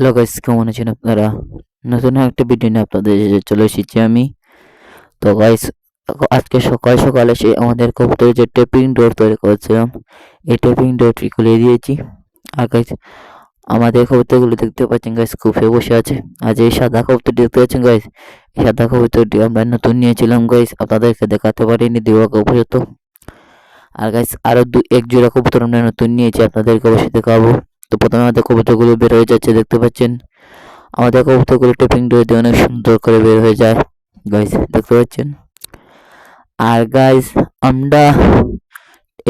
Hello guys, কেমন আছেন আপনারা? নতুন একটা ভিডিও নিয়ে আপনাদের চলে এসেছি আমি। তো গাইস, আজকে সকাল সকাল এসে আমাদের কবুতরের যে টেপিং ডোর তৈরি করেছিলাম, এই টেপিং ডোরটি খুলে দিয়েছি। আর গাইস, আমাদের কবুতরগুলো দেখতে পাচ্ছেন গাইস, কূপে বসে আছে। আর এই সাদা কবুতরটি দেখতে পাচ্ছেন গাইস, এই সাদা কবুতরটি আমরা নতুন নিয়েছিলাম গাইস, আপনাদেরকে দেখাতে পারিনি দিওয়া পর্যন্ত। আর গাইস, আরো এক জোড়া কবুতর আমরা নতুন নিয়েছি, আপনাদেরকে অবশ্যই দেখাবো। তো প্রথমে আমাদের কবুতরগুলো বের হয়ে যাচ্ছে, দেখতে পাচ্ছেন। আমাদের কবুতরগুলো টেপিং ডোর দিয়ে অনেক সুন্দর করে বের হয়ে যায় গাইস, দেখতে পাচ্ছেন। আর গাইস, আমরা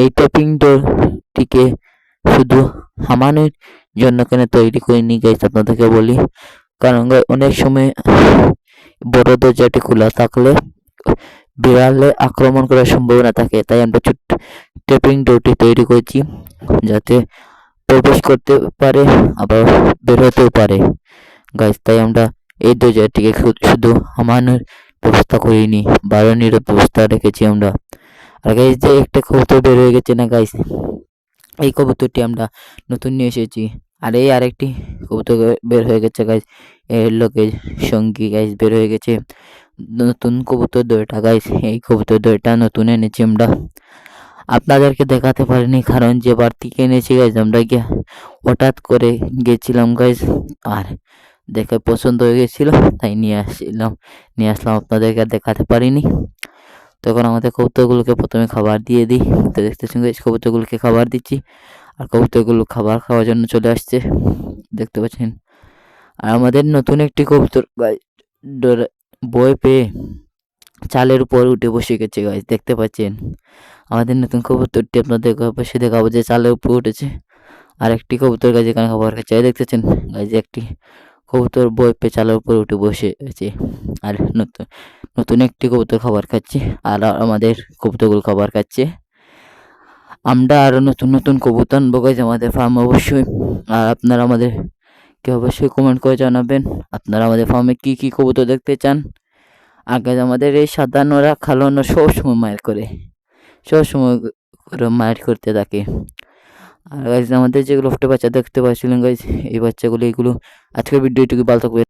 এই টেপিং ডোরটিকে শুধু হামানোর জন্য কেন তৈরি করিনি গাইস, আপনাদেরকে বলি। কারণ অনেক সময় বড় দরজাটি খোলা থাকলে বিড়ালে আক্রমণ করার সম্ভাবনা থাকে, তাই আমরা ছোট্ট টেপিং ডোরটি তৈরি করেছি যাতে প্রবেশ করতে পারে আবার বের হতেও পারে গাইস। তাই আমরা এই দরজাটিকে শুধু হামানোর ব্যবস্থা করিনি, বাড়ানোর ব্যবস্থা রেখেছি আমরা। আর গাইস, যে একটা কবুতর বের হয়ে গেছে না গাইস, এই কবুতরটি আমরা নতুন নিয়ে এসেছি। আর এই আরেকটি কবুতর বের হয়ে গেছে গাইস, এর লোকের সঙ্গী গাইস বের হয়ে গেছে। নতুন কবুতর দুইটা গাইস, এই কবুতর দুইটা নতুন এনেছি আমরা। আপনাদেরকে দেখাতে পারিনি কারণ যে বাড়তি এনেছি গাইস, আমরা গিয়ে হঠাৎ করে গেছিলাম গাইস, আর দেখে পছন্দ হয়ে গেছিল তাই নিয়ে আসলাম, আপনাদেরকে দেখাতে পারিনি। তখন আমাদের কবুতরগুলোকে প্রথমে খাবার দিয়ে দিই। তো দেখতেছেন গাইস, কবুতরগুলোকে খাবার দিচ্ছি, আর কবুতরগুলো খাবার খাওয়ার জন্য চলে আসছে, দেখতে পাচ্ছেন। আর আমাদের নতুন একটি কবুতর গাইস ভয় পেয়ে চালের উপর উঠে বসে গেছে গাইস, দেখতে পাচ্ছেন। আমাদের নতুন কবুতরটি আপনাদেরকে অবশ্যই দেখাবো যে চালের উপর উঠেছে। আর একটি কবুতর গাছ এখানে খাবার খাচ্ছে, দেখতেছেন গাছ, একটি কবুতর বই পেয়ে চালের উপর উঠে বসে আছে। আর নতুন একটি কবুতর খাবার খাচ্ছে, আর আমাদের কবুতরগুলো খাবার খাচ্ছে। আমরা আরো নতুন নতুন কবুতর আনবো গাইস আমাদের ফার্ম অবশ্যই। আর আপনারা আমাদেরকে অবশ্যই কমেন্ট করে জানাবেন আপনারা আমাদের ফার্মে কি কি কবুতর দেখতে চান। আর গাইস, আমাদের এই সাদা নোরা খালানো সবসময় মায়ের করে, সবসময় মায়ের করতে থাকে। আর গাইস, আমাদের যেগুলো বাচ্চা দেখতে পাচ্ছিলেন গাইস, এই বাচ্চাগুলো, এইগুলো আজকের ভিডিওটুকু ভালো থাকবে।